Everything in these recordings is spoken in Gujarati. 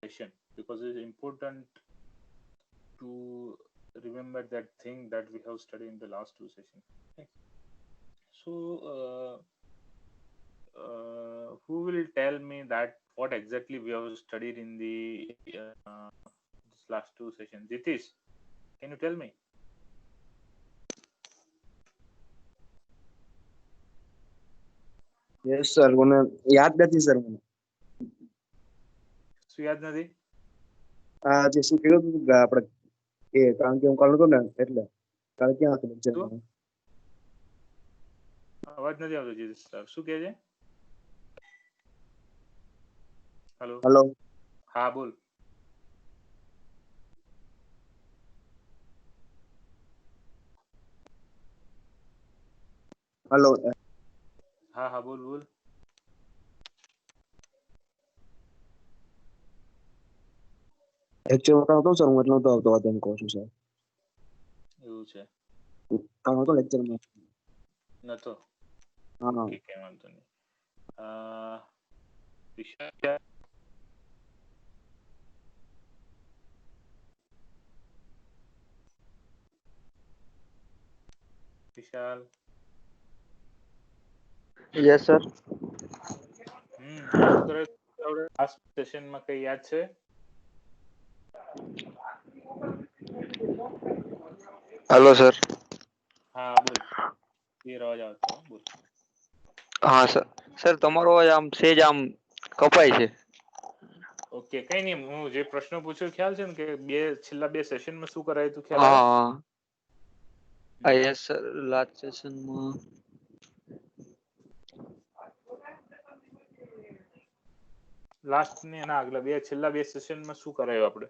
session, because it's important to remember that thing that we have studied in the last two sessions. Okay. So, who will tell me that what exactly we have studied in the this last two sessions? Jitish, can you tell me? Yes sir મને યાદ નથી સર મને શું યાદ નથી? આ જે શું કીધું હતું કે આપણે એ કારણ કે હું કાલ હતો ને એટલે કાલે ક્યાં હતું લેક્ચરમાં અવાજ નથી આવતો જીતેશ સર, શું કહે છે? હેલો હેલો હા બોલ. હેલો હા હા બોલ બોલ. લેક્ચરમાં કાલ હતો સર હું એટલે નતો આવતો વાત એમ કહું છું સર એવું છે? કાલ હતો લેક્ચરમાં નતો? હા ઓકે, કઈ વાંધો નહીં. વિશાલ, વિશાલ. Yes sir. શું કરે લાસ્ટ સેશનમાં કઈ યાદ છે? Hello sir. હા બોલ, ક્લિયર અવાજ આવતો બોલ. હા સર. સર તમારો અવાજ આમ સેજ આમ કપાય છે. ઓકે, કઈ નહીં, હું જે પ્રશ્ન પૂછ્યો ખ્યાલ છે ને કે છેલ્લા બે સેશનમાં શું કરાયું હતું, ખ્યાલ આવે? હા યસ સર, લાસ્ટ સેશનમાં લાસ્ટ ને ના આગલા છેલ્લા બે સેશનમાં શું કરાયું આપણે?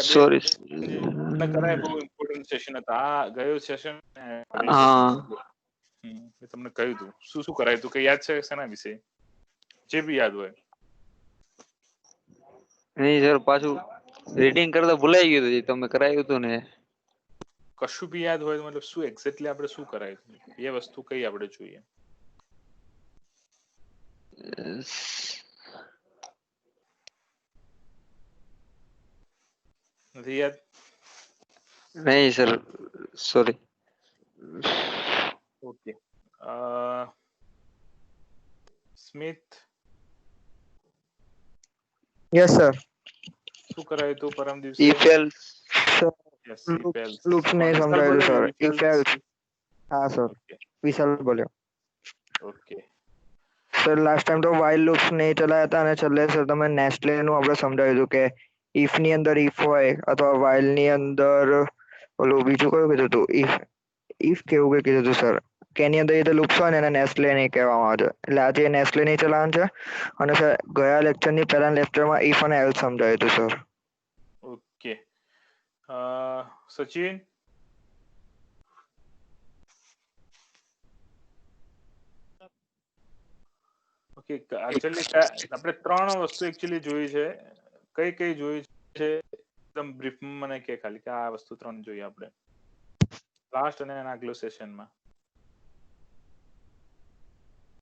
સોરી કરાય બહુ ઇમ્પોર્ટન્ટ સેશન હતા. આ ગયો સેશન તમને કહ્યું હતું શું શું કરાયું હતું, કઈ યાદ છે શેના વિશે? જે બી યાદ હોય. નહીં સર, પાછું રીડિંગ કરતા ભૂલાઈ ગયું હતું તમે કરાયું હતું ને. કશું બી યાદ હોય તો મતલબ શું એક્ઝેક્ટલી આપણે શું કરાયું એ વસ્તુ કઈ આપણે જોઈએ. નથી યાદ? નહીં sir, sorry. Okay, Smith. Yes sir. શું કરાયું હતું પરમ દિવસે? લૂપ્સ ને સમજાવ્યું સર. If else. હા સર, વિશાલ બોલ્યો. ઓકે સર લાસ્ટ ટાઈમ તો વાઇલ લૂપ્સ ને ચલાયા હતા અને છેલ્લે સર તમે નેસ્ટલે નું આપણે સમજાવ્યું હતું કે ઇફ ની અંદર ઇફ હોય અથવા વાઇલ ની અંદર ઓલું બીજું કયું કીધું હતું? ઇફ કેવું કઈ કીધું હતું સર કે એની અંદર એ લૂપ્સ હોય ને એને નેસ્ટલે નહીં કહેવામાં આવે છે. એટલે આજે નેસ્ટલે નહીં ચલાવવાનું છે અને સર ગયા લેક્ચરની પહેલા લેક્ચરમાં ઇફ અને એલ્સ સમજાવ્યું હતું sir. Okay, Sachin. Okay, actually આપણે ત્રણ વસ્તુ એકચ્યુઅલી જોઈ છે. કઈ કઈ જોઈ છે એકદમ બ્રીફમાં મને કે ખાલી કે આ વસ્તુ ત્રણ જોઈએ આપણે લાસ્ટ અને આગલા સેશનમાં.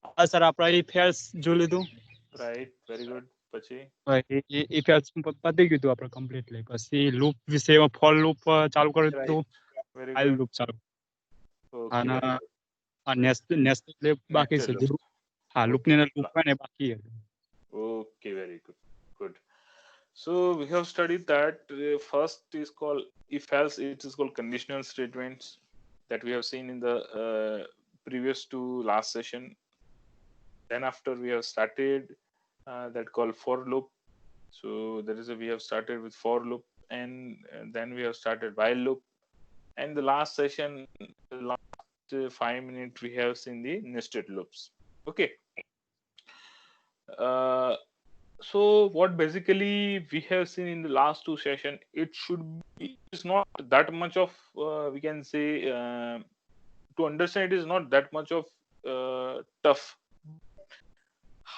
હા સર, આપણે ઇફ એલ્સ જોઈ લીધું. Right, very good. પછી ઇફ એલ્સ પતી ગયું હતું આપણે કમ્પ્લીટલી. પછી લૂપ વિશે ફોર લૂપ ચાલુ કર્યું હતું, વાઇલ લૂપ ચાલુ. અને આ નેસ્ટ બાકી છે. હા, લૂપ ની અંદર લૂપ હોય ને બાકી છે. Okay, very good. Good. So we have studied that first is called if else, it is called conditional statements that we have seen in the previous to last session. Then after we have started that called for loop. So there is we have started with for loop, and then we have started while loop, and the last session, the last 5 minutes we have seen the nested loops. Okay. So what basically we have seen in the last two sessions, it should be, it's not that much of we can say to understand it is not that much of tough.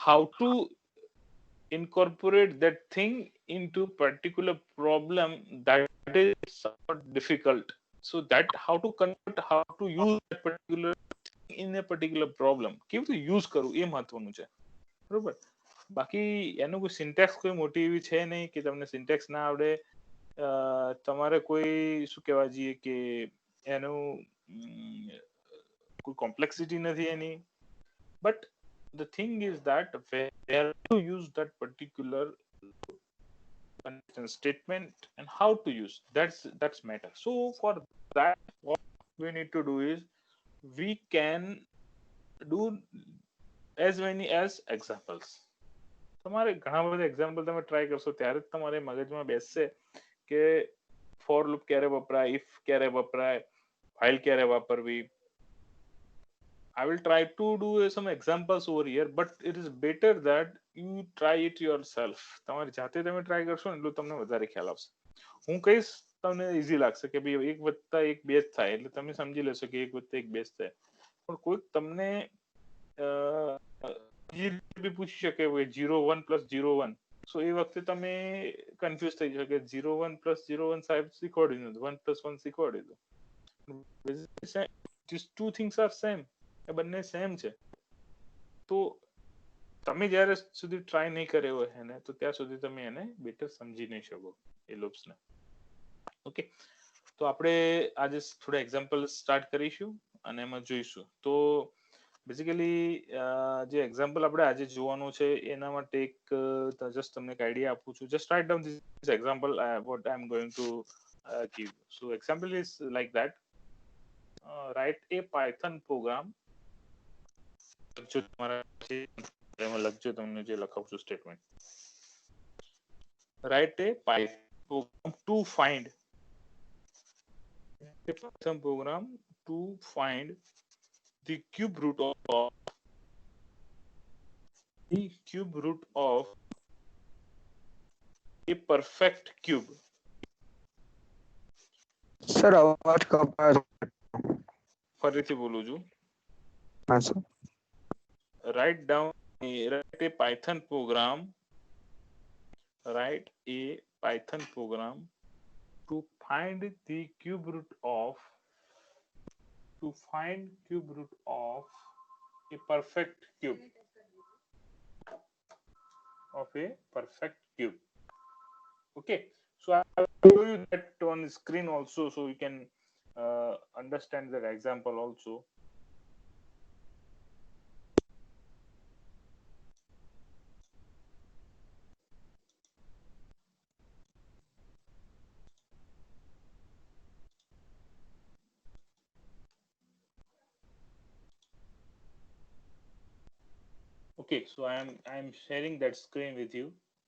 How to incorporate that thing into particular problem that is somewhat difficult. So that how to convert, how to use that particular thing in a particular problem, કેવી રીતે યુઝ કરવું એ મહત્વનું છે, બરોબર. બાકી એનું કોઈ સિન્ટેક્સ કોઈ મોટી એવી છે નહીં કે તમને સિન્ટેક્સ ના આવડે, તમારે કોઈ શું કહેવા જઈએ કે એનું કોઈ કોમ્પ્લેક્સિટી નથી એની. But the thing is that where to use that particular condition statement and how to use, that's matter. So for that, what we need to do is we can do as many as examples. તમારે ઘણા બધા એક્ઝામ્પલ તમે ટ્રાય કરશો ત્યારે જ તમારે મગજમાં બેસશે કે ફોર લૂપ ક્યારે વપરાય, ઇફ ક્યારે વપરાય, ફાઇલ ક્યારે વાપરવી. I will try to do some examples over here, but it is better that you try it yourself. તમારી જાતે તમે ટ્રાય કરશો ને એટલું તમને વધારે ખ્યાલ આવશે. હું કહીશ તમને ઈઝી લાગશે કે ભાઈ 1+1 2 થાય, એટલે તમે સમજી લેશો કે 1+1 2 થાય. પણ કોઈક તમને બી પૂછી શકે 0 1 + 0 1, સો એ વખતે તમે કન્ફ્યુઝ થઈ જશો કે 0 1 + 0 1 સાહેબ શીખવાડી દીધું, 1 + 1 શીખવાડી દીધું. These two things are same, એ બંને સેમ છે. તો તમે જ્યારે સુધી ટ્રાય નહીં કર્યો હોય એને, તો ત્યાં સુધી તમે એને બેટર સમજી નહીં શકો એ લૂપ્સને. ઓકે, તો આપણે આજે થોડા એક્ઝામ્પલ સ્ટાર્ટ કરીશું અને એમાં જોઈશું. તો બેઝિકલી જે એક્ઝામ્પલ આપણે આજે જોવાનું છે એના માટે એક જસ્ટ તમને એક આઈડિયા આપું છું. Just write down this example what I am going to give. So example is like that. Write a Python program. લખજો તમારા એમાં લખજો તમને જે લખાવું છું statement. Write a Python program to find the cube root of a perfect cube. Sir અવાજ કપાય. ફરીથી બોલું છું. હા sir. Write a Python program to find the cube root of a perfect cube. Okay, so I will show you that on the screen also, so you can understand that example also. Okay, so I am sharing that screen with you,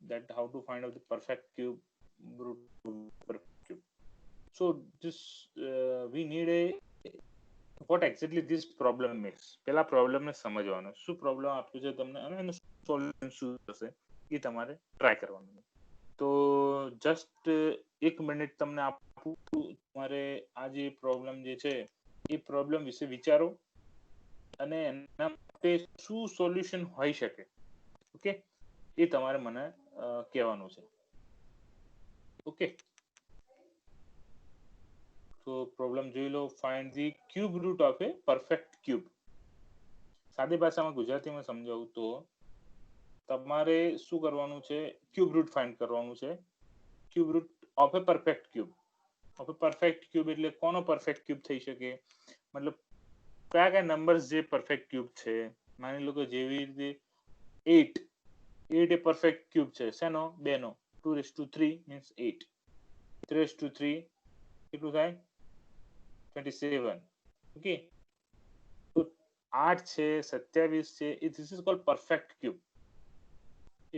that how to find out the perfect cube, root of perfect cube. So this we need a what exactly this problem makes. પેલા પ્રોબ્લેમ ને સમજવાનો, શું પ્રોબ્લેમ આપ્યું છે તમને અને એનું સોલ્યુશન શું થશે એ તમારે ટ્રાય કરવાનું. તો જસ્ટ 1 મિનિટ તમને આપું, તમારે આ જે પ્રોબ્લેમ જે છે એ પ્રોબ્લેમ વિશે વિચારો અને એના માટે શું સોલ્યુશન હોઈ શકે. ઓકે, એ તમારે મને કહેવાનું છે. ઓકે, તો પ્રોબ્લેમ જોઈ લો. Find the cube root of a perfect cube. સાદી ભાષામાં ગુજરાતીમાં સમજાવું તો તમારે શું કરવાનું છે, ક્યુબ રૂટ ફાઇન્ડ કરવાનું છે. Cube root of a perfect cube. Of a perfect cube એટલે કોનો પરફેક્ટ ક્યુબ થઈ શકે, મતલબ કયા કયા નંબર્સ જે પરફેક્ટ ક્યુબ છે. માની લો કે જેવી રીતે 8 એ પરફેક્ટ ક્યુબ છે. શેનો? 2 નો. 2⁻³ મીન્સ 8. 3⁻³ કેટલું થાય? 27. ઓકે, તો 8 છે, 27 છે. This is called perfect cube.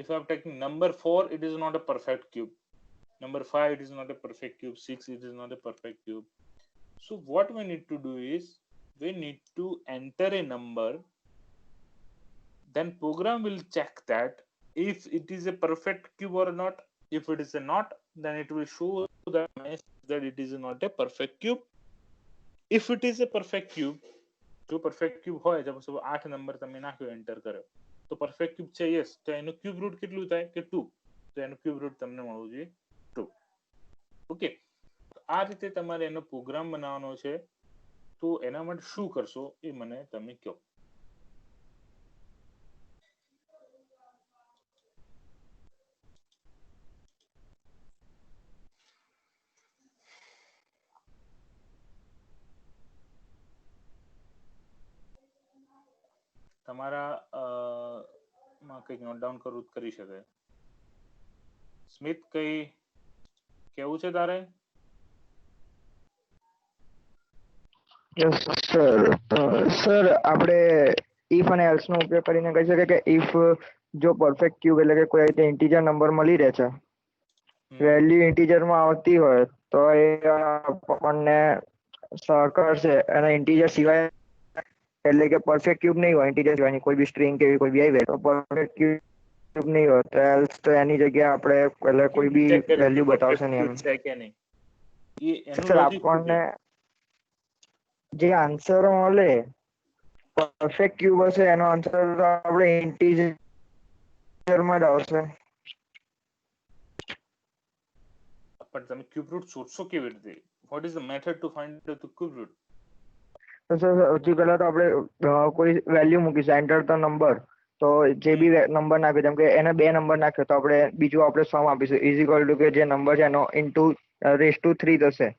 If I am taking number 4, it is not a perfect cube. Number 5, it is not a perfect cube. 6, it is not a perfect cube. So what we need to do is we need to enter a number, then program will check that if it is a perfect cube or not. If it is a not, then it will show that it is not a perfect cube. If it is a perfect cube, જો perfect cube હોય, જો 8 નંબર તમે નાખ્યો, એન્ટર કર્યો, તો પરફેક્ટ ક્યુબ છે યસ, તો એનું ક્યુબ રૂટ કેટલું થાય કે 2, તો એનું ક્યુબ રૂટ તમને મળવું જોઈએ 2. ઓકે, આ રીતે તમારે એનો પ્રોગ્રામ બનાવવાનો છે. તો એના માટે શું કરશો એ મને તમે કહો. તમારા માં કંઈક નોટ ડાઉન કરવું તો કરી શકે. સ્મિત કઈ કેવું છે તારે? સર આપણે if અને else નો ઉપયોગ કરીને કહી શકીએ કે if જો પરફેક્ટ ક્યુબ એટલે કે કોઈ રીતે ઇન્ટીજર નંબર મળી રહે છે, વેલ્યુ ઇન્ટીજર માં આવતી હોય તો એ આપણને કરશે, અને ઇન્ટીજર સિવાય એટલે કે પરફેક્ટ ક્યુબ નહીં હોય, ઇન્ટીજર સિવાયની કોઈ બી સ્ટ્રિંગ કે કોઈ બી આવી તો પરફેક્ટ ક્યુબ નહીં હોય તો else તો એની જગ્યાએ આપણે એટલે કોઈ બી વેલ્યુ બતાવશે નહીં એમ. છે કે નહીં એ એનું સર લોજિક આપણને જે આન્સર મળે પરફેક્ટ ક્યુબ હશે એનો આન્સર આપણે ઇન્ટીજર માં જ આવશે. પણ તમે ક્યુબ રૂટ શોધશો કેવી રીતે? What is the method to find the cube root? તો સર સૌથી પહેલા તો આપણે કોઈ વેલ્યુ મૂકીશું, એન્ટર ધ નંબર. તો જે બી નંબર નાખ્યો, જેમ કે એને 2 નંબર નાખ્યો તો આપણે બીજું આપણે સમ આપીશું ઇઝ ઇક્વલ ટુ કે જે નંબર છે એનો ઇન્ટુ રેસ ટુ 3 થશે.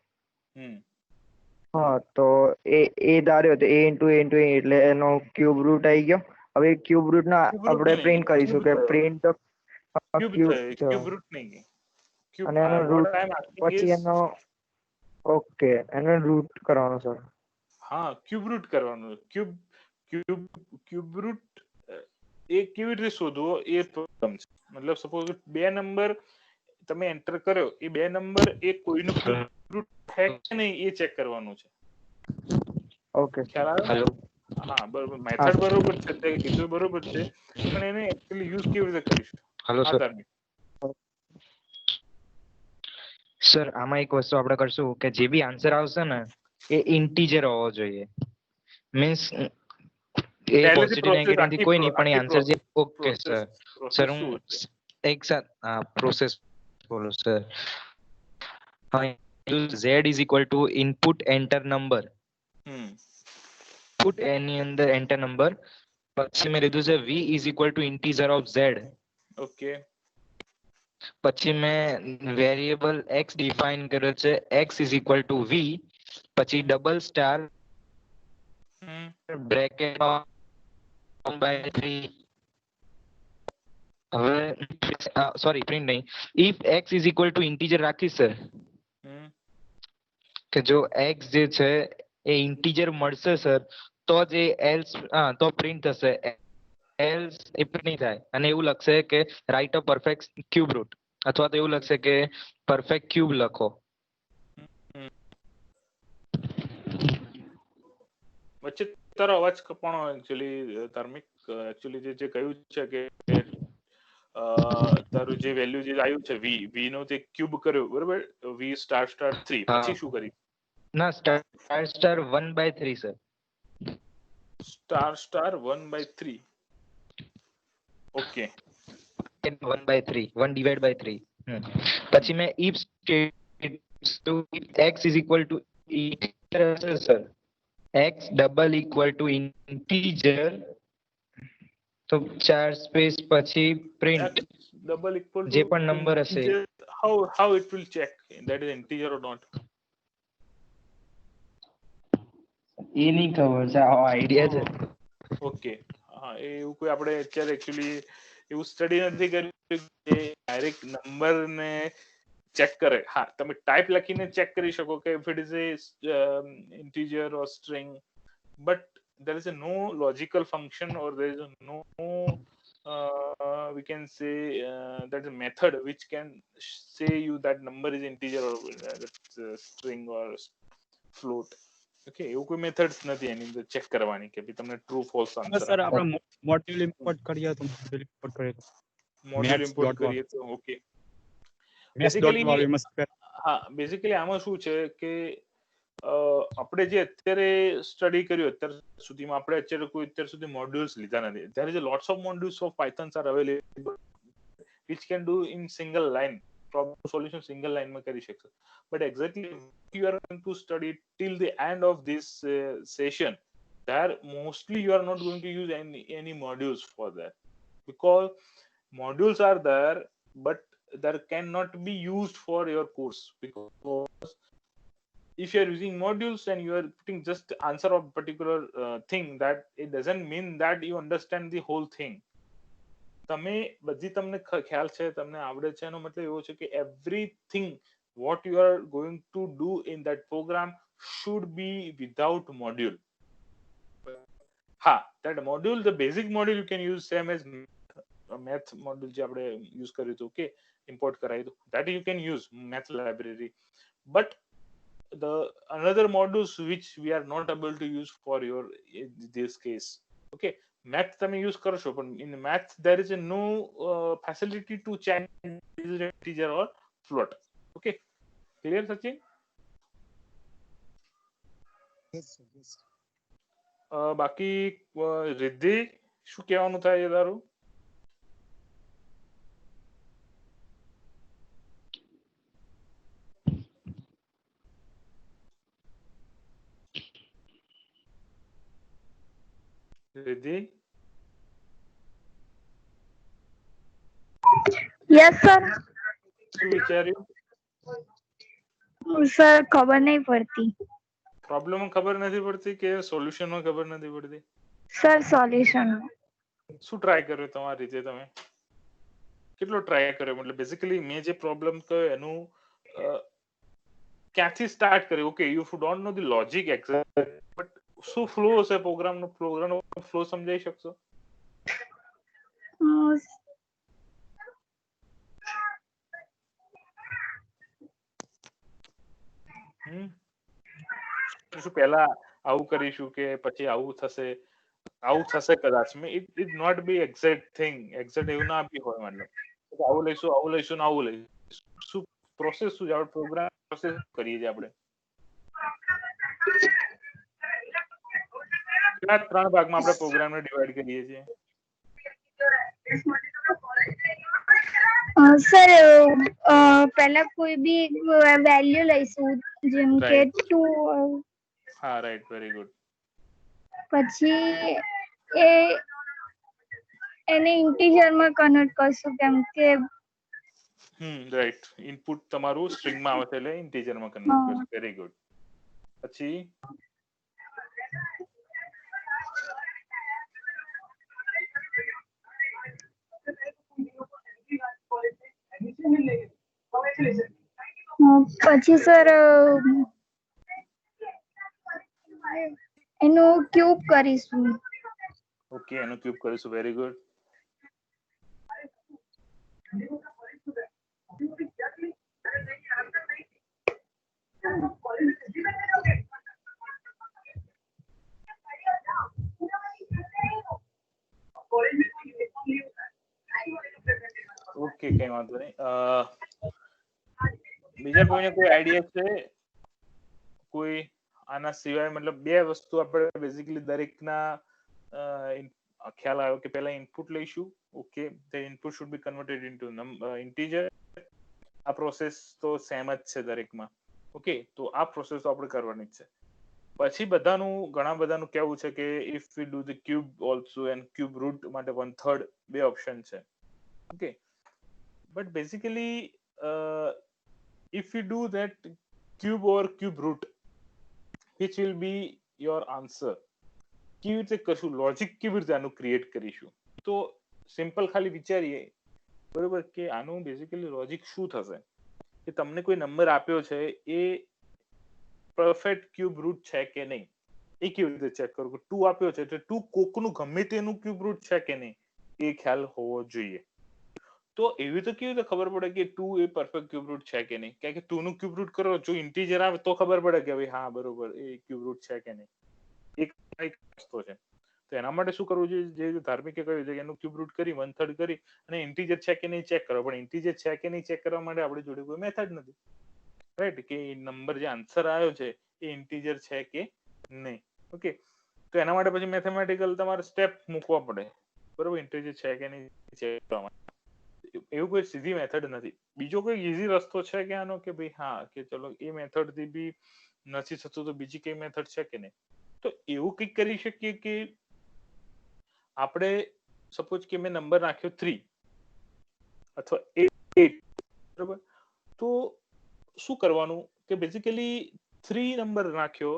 હા, તો એ ધાર્યો તો એ ઇન્ટુ એ એટલે એનો ક્યુબ રૂટ આવી ગયો. હવે ક્યુબ રૂટ ના આપણે પ્રિન્ટ કરીશું કે પ્રિન્ટ ક્યુબ રૂટ નહીં, અને એનો રૂટ પછી એનો ઓકે એનો રૂટ કરવાનો સર. હા, ક્યુબ રૂટ કરવાનું. ક્યુબ રૂટ એ કેવી રીતે શોધવો એ પ્રોબ્લેમ છે. મતલબ સપોઝ 2 નંબર તમે એન્ટર કર્યો, એ 2 નંબર એ કોઈનો ક્યુબ રૂટ છે કે નહીં એ ચેક કરવાનું છે. ઓકે ખ્યાલ આવ્યો? હા, બરોબર. મેથડ બરોબર છે, તે કીધું બરોબર છે, પણ એને એક્ચ્યુઅલી યુઝ કેવી રીતે કરીશું? હેલો હા, સર. ધાર્મિક. સર આમાં એક વસ્તુ આપણે કરશું કે જે બી આન્સર આવશે ને એ ઇન્ટીજર હોવો જોઈએ. મીન્સ એ પોઝિટિવ નેગેટિવ કોઈ નહીં, પણ એ આન્સર જે ઓકે સર. સર હું એક સાથ પ્રોસેસ બોલું sir. z is equal to input enter number. Put એની અંદર enter number, પછી મેં લીધું છે v is equal to integer of z. Okay. પછી મેં વેરિયેબલ x ડિફાઇન કર્યો છે x is equal to v, પછી ડબલ સ્ટાર બ્રેકેટમાં 1/3. હવે સોરી પ્રિન્ટ નહીં, if x is equal to integer rakhi sir કે જો x જે છે એ ઇન્ટીજર મળશે સર તો જ એ એલ્સ તો પ્રિન્ટ થશે, એલ્સ એ પ્રિન્ટ નહીં થાય. અને એવું લખશે કે right a perfect cube root, અથવા તો એવું લખશે કે પરફેક્ટ ક્યુબ લખો. વચ્ચે તારો અવાજ કપાણો એકચ્યુઅલી ધાર્મિક. એકચ્યુઅલી જે કહ્યું છે કે તારું જે વેલ્યુ જે આવ્યું છે v નો તે ક્યુબ કર્યો બરોબર, v સ્ટાર સ્ટાર 3 પછી શું કરી? ના star star 1/3 sir. Star star 1/3. Okay. 1/3 1 divide by 3. પછી મેં if x is equal to sir x double equal to integer, તો 4 સ્પેસ પછી પ્રિન્ટ ડબલ ઇક્વલ ટુ જે પણ નંબર હશે. how it will check that is integer or not? એ નહીં ખબર છે, આ આઈડિયા છે. ઓકે. હા, એવું કોઈ આપણે અત્યારે એકચ્યુઅલી એવું સ્ટડી નથી કર્યું કે ડાયરેક્ટ નંબર ને ચેક કરે. હા, તમે ટાઈપ લખીને ચેક કરી શકો કે if it is a integer or string, but there is a no logical function or there is a no we can say that is a method which can say you that number is integer or string or float. Okay, એવું કોઈ મેથડ્સ નથી એની અંદર ચેક કરવાની કે તમને ટ્રુ ફોલ્સ આન્સર. સર આપણે મોડ્યુલ ઇમ્પોર્ટ કરીએ તો મોડ્યુલ ઇમ્પોર્ટ કરીએ તો ઓકે. બેસિકલી હા, બેઝિકલી આમાં શું છે કે આપણે જે અત્યારે સ્ટડી કર્યું અત્યાર સુધીમાં આપણે અત્યાર સુધી મોડ્યુલ્સ લીધા નથી. there is a lots of modules of pythons are available which can do in single line problem solution single line માં કરી શકશો. but exactly you are going to study till the end of this session, there mostly you are not going to use any modules for that, because modules are there but there cannot be used for your course, because if you are using modules and you are putting just answer of particular thing, that it doesn't mean that you understand the whole thing. તમે બધી તમને ખ્યાલ છે, તમને આવડે છે, એનો મતલબ એવો છે કે everything what you are going to do in that program should be without module. that module, the basic module you can use same as math module જે આપણે યુઝ કર્યું હતું, કે import કરાયું હતું, that you can use math library. but the another modules which we are not able to use for your this case, okay, math તમે use કરશો, પણ in math there is no facility to change integer or float. okay, clear Sachin? બાકી રિદ્ધિ શું કહેવાનું થાય એ તારું? રિદ્ધિ? Yes sir. શું વિચાર્યું? સર ખબર નહીં પડતી. પ્રોબ્લેમ ખબર નથી પડતી કે સોલ્યુશન માં ખબર નથી પડતી? Sir solution. શું ટ્રાય કર્યો તમારી રીતે? તમે કેટલો ટ્રાય કર્યો? મતલબ બેઝિકલી મેં જે પ્રોબ્લેમ કહ્યો એનું ક્યાંથી સ્ટાર્ટ કર્યું? Okay, you don't know the logic exact, but શું ફ્લો હશે પ્રોગ્રામનો ફ્લો સમજાઈ શકશો? શું પહેલા આવું કરીશું કે પછી આવું થશે કદાચ. It not be exact thing, exact એવું ના બી હોય. મતલબ આવું લઈશું ને આવું લઈશું. શું પ્રોસેસ શું છે? આપણે પ્રોગ્રામ પ્રોસેસ કરીએ છીએ આપણે. કેટલા 3 ભાગમાં આપણે પ્રોગ્રામને ડિવાઈડ કરીએ છીએ? સર પહેલા કોઈ બી વેલ્યુ લઈશું, જેમ કે 2. હા, રાઈટ, વેરી ગુડ. પછી એને ઇન્ટીજર માં કન્વર્ટ કરશું, કેમ કે રાઈટ, ઇનપુટ તમારું સ્ટ્રિંગ માં આવે છે એટલે ઇન્ટીજર માં કન્વર્ટ કરશું. Very good. પછી સર એનું ક્યુબ કરીશું. ઓકે, એનું ક્યુબ કરીશું. Very good. ઓકે, કઈ વાંધો નહીં. બીજા કોઈને કોઈ આઈડિયા છે? કોઈ આના સિવાય? મતલબ બે વસ્તુ આપણે બેઝિકલી દરેકના ખ્યાલ આવ્યો કે પહેલા ઇનપુટ લઈશું. Okay, the input should be converted into integer. આ પ્રોસેસ તો સેમ જ છે દરેકમાં. ઓકે, તો આ પ્રોસેસ તો આપણે કરવાની જ છે. પછી ઘણા બધાનું કહેવું છે કે if we do the cube also and cube root માટે 1/3 બે ઓપ્શન છે. Okay, but basically if we do that cube or cube root, which will be your answer, કેવી રીતે કરશું? લોજિક કેવી રીતે આનું ક્રિએટ કરીશું? તો સિમ્પલ ખાલી વિચારીએ, બરોબર, કે આનું બેઝિકલી લોજિક શું થશે કે તમને કોઈ નંબર આપ્યો છે, એ પરફેક્ટ ક્યુબ રૂટ છે કે નહીં, એ કેવી રીતે ચેક કરો? કે 2 આપ્યો છે એટલે 2 કોકનું ગમે તેનું ક્યુબ રૂટ છે કે નહીં, એ ખ્યાલ હોવો જોઈએ. તો એવી તો કેવી રીતે ખબર પડે કે 2 એ પરફેક્ટ ક્યુબ રૂટ છે કે નહીં? કારણ કે 2 નું ક્યુબ રૂટ કરો, જો ઇન્ટીજર આવે તો ખબર પડે કે ભાઈ હા બરોબર એ ક્યુબ રૂટ છે કે નહીં. એક રસ્તો છે. તો એના માટે શું કરવું જોઈએ? જે ધાર્મિકે કહ્યું છે કે એનું ક્યુબ રૂટ કરી 1/3 કરી અને ઇન્ટીજર છે કે નહીં ચેક કરો. પણ ઇન્ટીજર છે કે નહીં ચેક કરવા માટે આપણી જોડે કોઈ મેથડ નથી, રાઈટ? કે નંબર જે આન્સર આવ્યો છે એ ઇન્ટીજર છે કે નહીં. ઓકે, તો એના માટે પછી મેથેમેટિકલ તમારે સ્ટેપ મૂકવા પડે, બરોબર, ઇન્ટીજર છે કે નહીં ચેક કરવા માટે. એવું કોઈ સીધી મેથડ નથી. બીજો કોઈ ઈઝી રસ્તો છે કે આનો કે ભાઈ હા કે ચલો એ મેથડ થી બી નથી થતું તો બીજી કઈ મેથડ છે કે નહીં? તો એવું કંઈક કરી શકીએ કે આપણે સપોઝ કે મેં નંબર નાખ્યો 3 અથવા 8, બરોબર, તો શું કરવાનું કે બેઝિકલી 3 નંબર નાખ્યો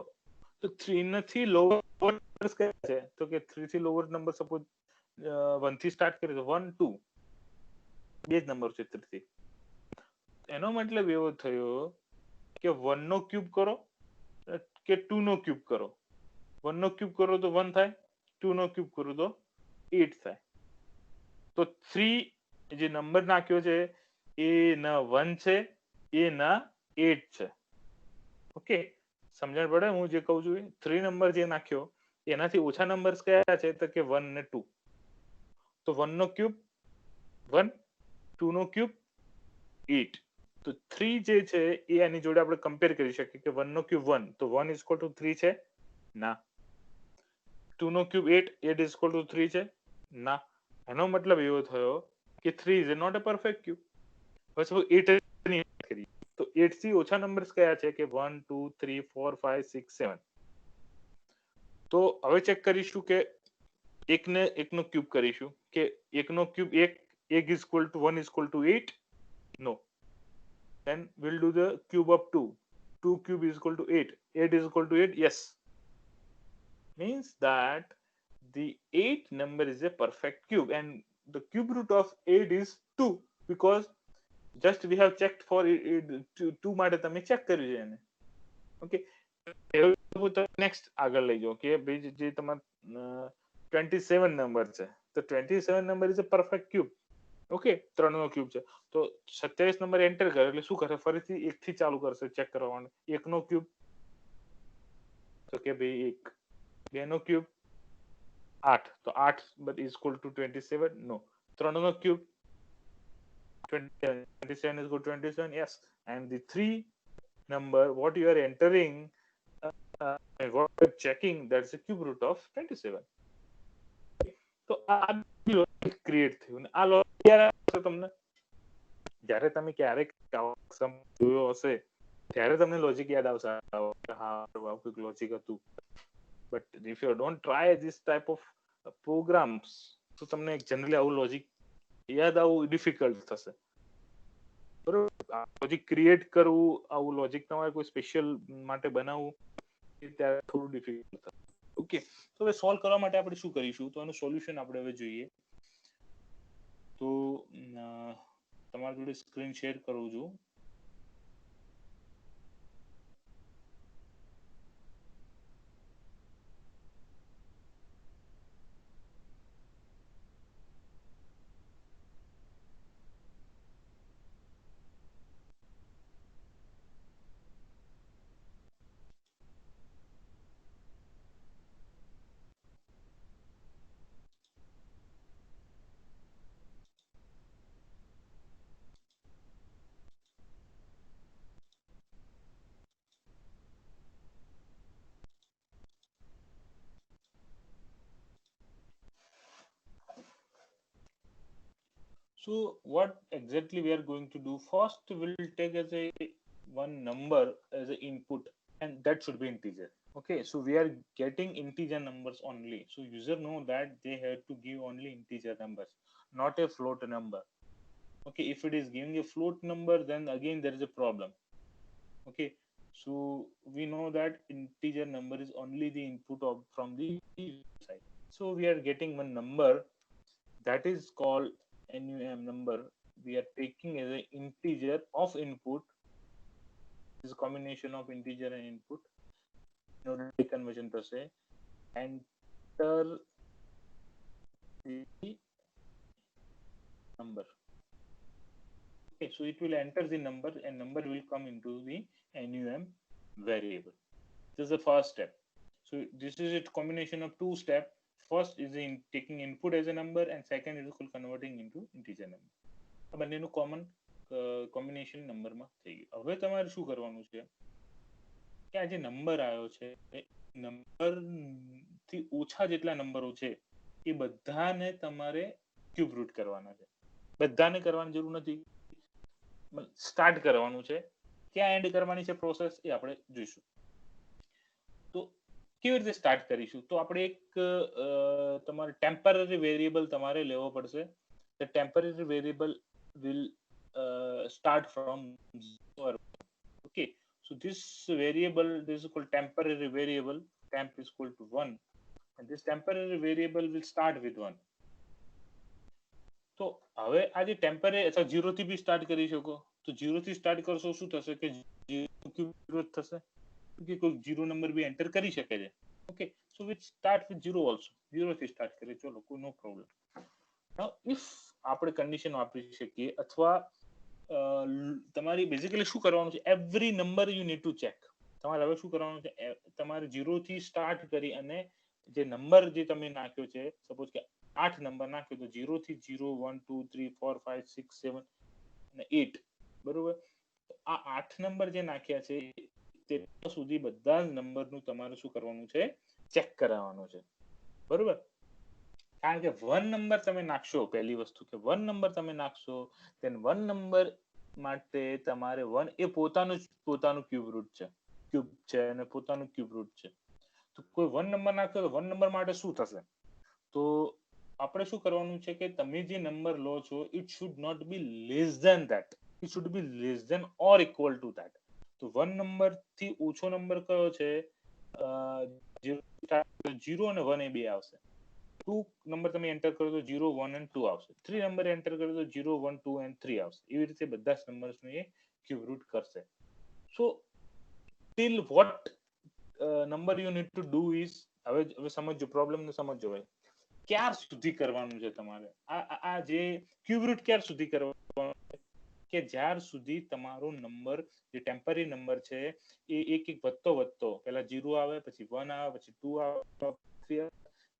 તો 3 નથી લોઅર નંબર્સ કયા છે? તો કે 3 થી લોઅર નંબર સપોઝ 1 થી સ્ટાર્ટ કરીએ તો 1 2 બે જ નંબર છે 3 થી. એનો મતલબ એવો થયો કે 1 નો ક્યુબ કરો કે 2 નો ક્યુબ કરો. 1 નો ક્યુબ કરો તો 1 થાય, 2 નો ક્યુબ કરો તો 8 થાય. તો 3 જે નંબર નાખ્યો છે એ ના 1 છે એ ના 8 છે. ઓકે, સમજણ પડે હું જે કહું છું? 3 નંબર જે નાખ્યો એનાથી ઓછા નંબર્સ કયા છે? તો કે 1 ને 2. તો 1 નો ક્યુબ 1, 2 નો ક્યુબ 8. તો 3 જે છે એ આની જોડે આપણે કમ્પેર કરી શકીએ કે 1 નો ક્યુબ 1 તો 1 ઇઝ ઇક્વલ ટુ 3 છે? ના. 2 નો ક્યુબ 8, 8 ઇઝ ઇક્વલ ટુ 3 છે? ના. એનો મતલબ એવો થયો કે 3 is not a perfect cube. હવે સપોઝ 8 ની વાત કરીએ તો 8 થી ઓછા નંબર્સ કયા છે? કે 1 2 3 4 5 6 7. તો હવે ચેક કરીશું કે એકનો ક્યુબ કરીશું કે એકનો cube 1 is equal two 1 is equal two 8. No. Then we'll do the cube of 2. 2 cube is equal to 8. 8 is equal to 8. Yes. Means that the 8 number is a perfect cube and the cube root of 8 is 2 because just we have checked for it 2 માટે તમે ચેક કર્યું છે એને. ઓકે, નેક્સ્ટ આગળ લઈ જાઓ કે ભાઈ જે તમાર 27 નંબર છે તો 27 number is a perfect cube. Okay, 3 નો ક્યુબ છે તો 27 નંબર એન્ટર કરે એટલે શું કરે? ફરીથી 1 થી ચાલુ કરશે ચેક કરવા માટે. 1 નો ક્યુબ તો કે ભાઈ 1, 2 નો ક્યુબ 8 તો 8 but is equal to 27. No. 3 નો cube 27, 27 is equal to 27. Yes. And the 3 number what you are entering and what you are checking, that's the cube root of 27. તો આ લોજિક ક્રિએટ થયું. આ લોજિક ક્યારે આવશે તમને? જ્યારે તમે ક્યારેક સમ જોયો હશે ત્યારે તમને લોજિક યાદ આવશે. હા આવું લોજિક હતું. But if you don't try this type of programs તો તમને જનરલી આવું લોજિક યાદ આવવું ડિફિકલ્ટ થશે. બરોબર, લોજિક ક્રિએટ કરવું, આવું લોજિક તમારે કોઈ સ્પેશિયલ માટે બનાવવું એ ત્યારે થોડું ડિફિકલ્ટ થશે. ઓકે, તો હવે સોલ્વ કરવા માટે આપણે શું કરીશું? તો આનું સોલ્યુશન આપણે હવે જોઈએ. તો તમારા જોડે સ્ક્રીન શેર કરું છું. So what exactly we are going to do? First, we will take as a one number as an input, and that should be integer. Okay, so we are getting integer numbers only. So user know that they have to give only integer numbers, not a float number. Okay, if it is giving a float number, then again there is a problem. Okay, so we know that integer number is only the input of from the side. So we are getting one number that is called NUM number. We are taking as an integer of input. This is a combination of integer and input. Conversion to say enter the number. Okay, so it will enter the number and number will come into the NUM variable. This is the first step. So this is a combination of two steps. First is in taking input as a number and second is converting into integer number. આ બંનેનું કોમન કોમ્બિનેશન નંબરમાં થઈ ગયું. હવે તમારે શું કરવાનું છે? કે આ જે નંબર આવ્યો છે એ નંબર થી ઓછા જેટલા નંબરો છે એ બધાને તમારે ક્યુબ રૂટ કરવાના છે. બધાને કરવાની જરૂર નથી, સ્ટાર્ટ કરવાનું છે. ક્યાં એન્ડ કરવાની છે પ્રોસેસ એ આપણે જોઈશું. તો કેવી રીતે સ્ટાર્ટ કરીશું? તો આપણે એક તમારે ટેમ્પરરી વેરિયેબલ તમારે લેવો પડશે. The temporary variable will start from 0. Okay, so this variable, this is called temporary variable. Temp is equal to 1, and this temporary variable will start with 1. તો હવે આ જે ટેમ્પરરી અથવા 0 થી બી સ્ટાર્ટ કરી શકો. તો 0 થી સ્ટાર્ટ કરશો શું થશે કે 0 થશે કે કોઈ 0 નંબર બી એન્ટર કરી શકે છે. Okay, so which start with 0 also. 0 થી સ્ટાર્ટ કરીએ, ચલો, કોઈ નો પ્રોબ્લેમ. નાઉ ઇફ આપણે કન્ડિશન વાપરી શકીએ અથવા તમારી બેઝિકલી શું કરવાનું છે, every number you need to check. તમારે હવે શું કરવાનું છે, તમારે 0 થી સ્ટાર્ટ કરી અને જે નંબર જે તમે નાખ્યો છે, સપોઝ કે 8 નંબર નાખ્યો તો 0 થી 0 1 2 3 4 5 6 7 અને 8, બરોબર. આ 8 નંબર જે નાખ્યા છે તે સુધી બધા નંબરનું તમારે શું કરવાનું છે, ચેક કરાવવાનું છે, બરોબર. કારણ કે 1 નંબર તમે નાખશો, પહેલી વસ્તુ કે 1 નંબર તમે નાખશો, then 1 નંબર માટે તમારે 1 એ પોતાનું ક્યુબ રૂટ છે અને પોતાનું ક્યુબ રૂટ છે. તો કોઈ 1 નંબર નાખશો તો 1 નંબર માટે શું થશે? તો આપણે શું કરવાનું છે કે તમે જે નંબર લો છો, it should not be less than that, it should be less than or equal to that. તો 1 નંબર થી ઓછો નંબર કયો છે? 0 અને 1 એ બે આવશે. 2 નંબર તમે એન્ટર કરો તો 0 1 અને 2 આવશે. 3 નંબર એન્ટર કરો તો 0 1 2 અને 3 આવશે. એવી રીતે બધા જ નંબર્સને એ ક્યુબ રૂટ કરશે. So till what number you need to do is, હવે સમજો, પ્રોબ્લેમ ને સમજો ભાઈ. ક્યાર સુધી કરવાનું છે તમારે આ જે ક્યુબ રૂટ? ક્યાર સુધી કરવાનું કે જ્યાર સુધી તમારો નંબર જે ટેમ્પરરી નંબર છે એ એક વધતો પહેલા 0 આવે, પછી 1 આવે, પછી 2 આવે, 3 આવે.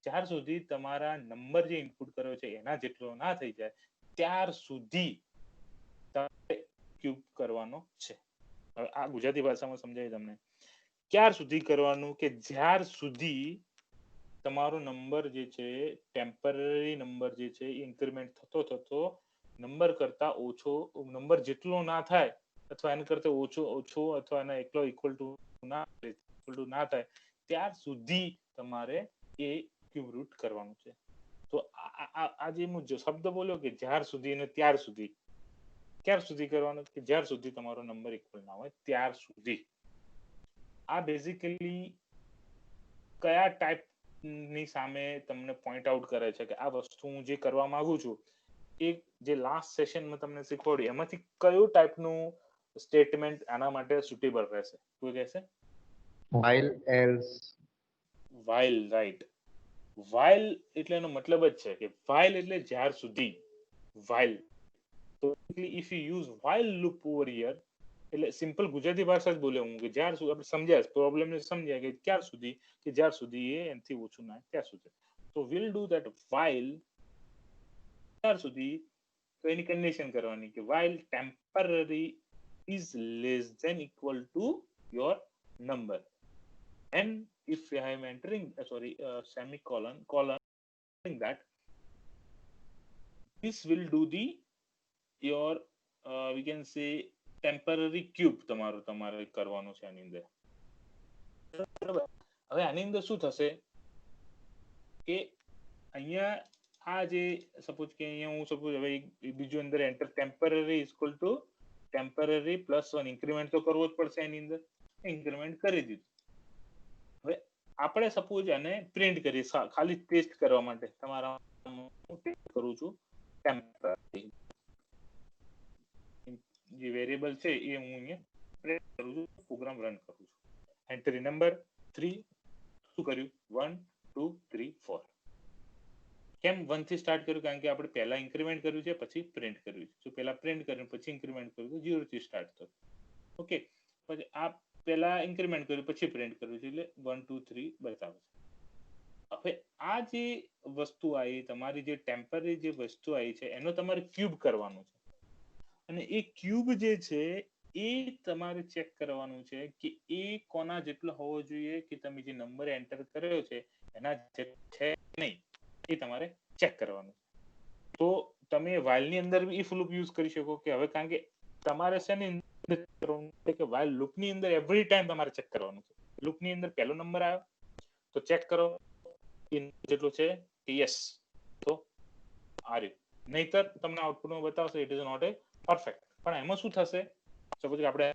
જ્યાર સુધી તમારા નંબર જે ઇનપુટ કર્યો છે એના જેટલો ના થઈ જાય ત્યાર સુધી તમારે ક્યુબ કરવાનો છે. હવે આ ગુજરાતી ભાષામાં સમજાય તમને. ક્યાર સુધી કરવાનું કે જ્યાર સુધી તમારો નંબર જે છે, ટેમ્પરરી નંબર જે છે, ઇન્ક્રીમેન્ટ થતો નંબર કરતા ઓછો, નંબર જેટલો ના થાય અથવા એના કરતા ઓછો અથવા એના એકલો ઇક્વલ ટુ ના થાય ત્યાર સુધી તમારે એ ક્યુબ રૂટ કરવાનું છે. તો આ જે હું શબ્દ બોલ્યો કે જ્યાર સુધી અને ત્યાર સુધી, ક્યાર સુધી કરવાનું કે જ્યાર સુધી તમારો નંબર ઇક્વલ ના હોય ત્યાર સુધી. આ બેઝિકલી કયા ટાઈપ ની સામે તમને પોઈન્ટ આઉટ કરે છે કે આ વસ્તુ હું જે કરવા માંગુ છું એ જે લાસ્ટ સેશનમાં તમને શીખવાડ્યું એમાંથી કયું ટાઈપનું સ્ટેટમેન્ટ આના માટે સુટેબલ રહેશે? કોઈ કહેશે? while, else. while, right. while એટલે એનો મતલબ જ છે કે while એટલે જ્યાર સુધી. while, તો if you use while loop over here, એટલે સિમ્પલ ગુજરાતી ભાષા જ બોલે હું કે જ્યાર સુધી આપણે સમજ્યા, પ્રોબ્લેમ ને સમજ્યા કે ક્યાર સુધી, કે જ્યાર સુધી એ એનાથી ઓછું ના ત્યાં સુધી. તો we'll do that while ત્યાર સુધી. તો એની કન્ડિશન કરવાની કે while temporary is less than equal to your number, and if I am entering semicolon that this will do the your we can say temporary cube તમારે કરવાનું છે આની અંદર. બરાબર. હવે આની અંદર શું થશે કે અહીંયા આ જે સપોઝ કે અહીંયા હું સપોઝ હવે બીજું અંદર enter temporary equal to temporary plus 1 increment તો કરવો જ પડશે એની અંદર. ઇન્ક્રીમેન્ટ કરી દીધું. હવે આપણે સપોઝ આને પ્રિન્ટ કરીએ ખાલી ટેસ્ટ કરવા માટે. તમારા હું ટેસ્ટ કરું છું ટેમ્પરરી જે વેરિયેબલ છે એ હું અહીંયા પ્રિન્ટ કરું છું, પ્રોગ્રામ રન કરું છું. એન્ટ્રી નંબર 3 શું કર્યું? 1 2 3 4. કેમ 1 થી સ્ટાર્ટ કર્યું? કારણ કે આપણે પહેલા ઇન્ક્રીમેન્ટ કર્યું છે પછી પ્રિન્ટ કર્યું છે. તો પહેલા પ્રિન્ટ કર્યું પછી ઇન્ક્રીમેન્ટ કર્યું તો 0 થી સ્ટાર્ટ થયું. ઓકે, પછી આ પહેલા ઇન્ક્રીમેન્ટ કર્યું પછી પ્રિન્ટ કર્યું છે એટલે 1 2 3 બતાવે છે. હવે આ જે વસ્તુ આવી, તમારી જે ટેમ્પરરી જે વસ્તુ આવી છે એનો તમારે ક્યુબ કરવાનું છે. અને એ ક્યુબ જે છે એ તમારે ચેક કરવાનું છે કે એ કોના જેટલો હોવો જોઈએ કે તમે જે નંબર એન્ટર કર્યો છે એના જેટલો છે નહીં, એ તમારે ચેક કરવાનું. તો તમે while ની અંદર if લૂપ યુઝ કરી શકો કે હવે, કારણ કે તમારે છે ને કે while લૂપ ની અંદર એવરી ટાઈમ તમારે ચેક કરવાનું છે. લૂપ ની અંદર પહેલો નંબર આવ્યો તો ચેક કરો જેટલું છે કે યસ, તો આ રહ્યું. નહીતર તમને આઉટપુટમાં બતાવશે it is not a perfect. પણ એમાં શું થશે, સપોઝ આપણે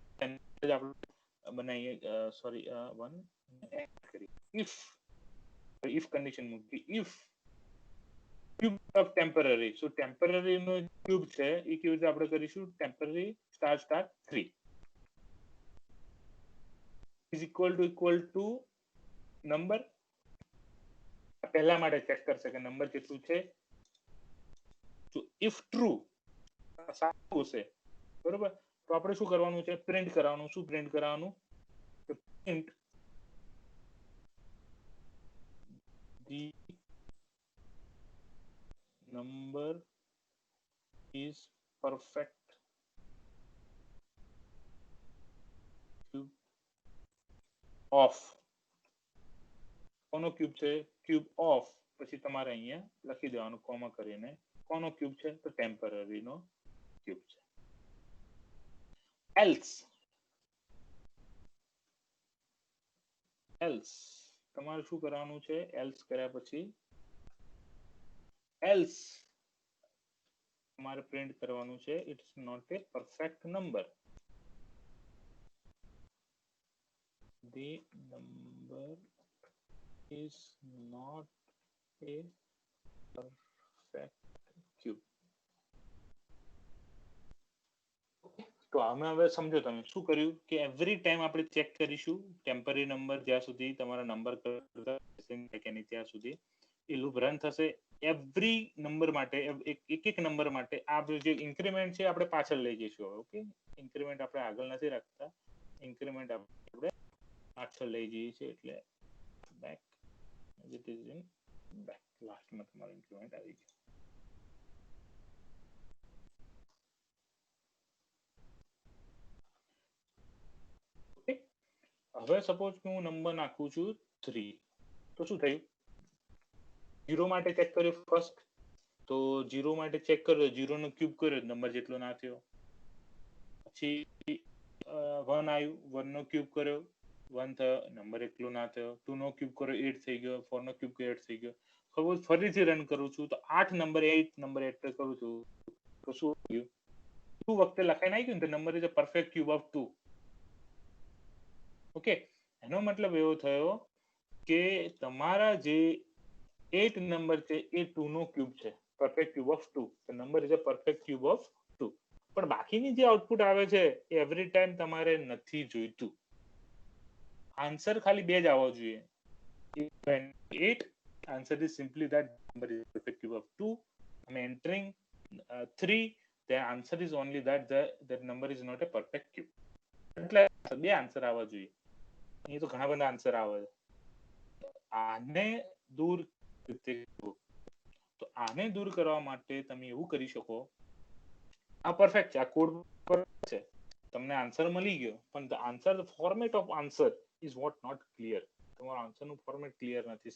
બનાવીએ, સોરી વન if કન્ડિશન મૂકી, if cube of temporary, so temporary નો ક્યુબ છે એ કેવી રીતે આપણે કરીશું, temporary star star 3 is equal to number. પહેલા માટે ચેક કરશે કે નંબર કેટલું છે. તો ઇફ ટ્રુ સાચું હશે, બરોબર, તો આપણે શું કરવાનું છે, પ્રિન્ટ કરવાનું. શું પ્રિન્ટ કરવાનું, print the number is perfect cube of, કોનો ક્યુબ છે, ક્યુબ ઓફ, પછી તમારે અહીંયા લખી દેવાનું કોમા કરીને કોનો ક્યુબ છે, તો ટેમ્પરરી નો ક્યુબ છે. એલ્સ તમારે શું કરવાનું છે, એલ્સ કર્યા પછી એલ્સ તમારે પ્રિન્ટ કરવાનું છે it's not a perfect number. The number is not a perfect cube. તો આમાં હવે સમજો તમે શું કર્યું કે એવરી ટાઈમ આપણે ચેક કરીશું ટેમ્પરરી નંબર જ્યાં સુધી તમારા નંબર ત્યાં સુધી એ લૂપ રન થશે. એવરી નંબર માટે એક નંબર માટે આ જે ઇન્ક્રીમેન્ટ છે આપણે પાછળ લઈ જઈશું. ઓકે, ઇન્ક્રીમેન્ટ આપણે આગળ નથી રાખતા, ઇન્ક્રીમેન્ટ આપણે પાછળ લઈ જઈએ છીએ, એટલે back it is in back. લાસ્ટમાં તમારો ઇન્ક્રીમેન્ટ આવી ગયો. હવે સપોઝ કે હું નંબર નાખું છું 3, તો શું થયું, 0 માટે ચેક કર્યો ફર્સ્ટ, તો 0 માટે ચેક કર્યો, 0 નો ક્યુબ કર્યો, નંબર જેટલો ના થયો. પછી 1 આવ્યું, 1 નો ક્યુબ કર્યો, 1 થયો, નંબર એટલો ના થયો. 2 નો ક્યુબ કર્યો, 8 થઈ ગયો. 4 નો ક્યુબ કર્યો, 8 થઈ ગયો. સપોઝ ફરીથી રન કરું છું તો 8 નંબર એન્ટર કરું છું તો શું થયું, 2 વખતે લખાઈને આવી ગયું ને, number is a perfect cube of 2. Okay, એનો મતલબ એવો થયો કે તમારા જે 8 નંબર છે એ 2 નો ક્યુબ છે, પરફેક્ટ ક્યુબ ઓફ 2. તો number is a perfect cube of 2. પણ બાકીની જે આઉટપુટ આવે છે એ એવરી ટાઈમ તમારે નથી જોઈતું. આન્સર ખાલી બે જ આવવો જોઈએ. 8 answer is simply that number is perfect cube of 2. I'm entering 3, the answer is only that that number is not a perfect cube. એટલે બે આન્સર આવવા જોઈએ. અહીં તો ઘણા બધા આન્સર આવે છે. આને દૂર તો આને દૂર કરવા માટે તમે એવું કરી શકો, આ પરફેક્ટ છે, આ કોડ પરફેક્ટ છે, તમને આન્સર મળી ગયો, પણ the answer, the format of answer is what not clear. તમારો આન્સર નું ફોર્મેટ ક્લિયર નથી,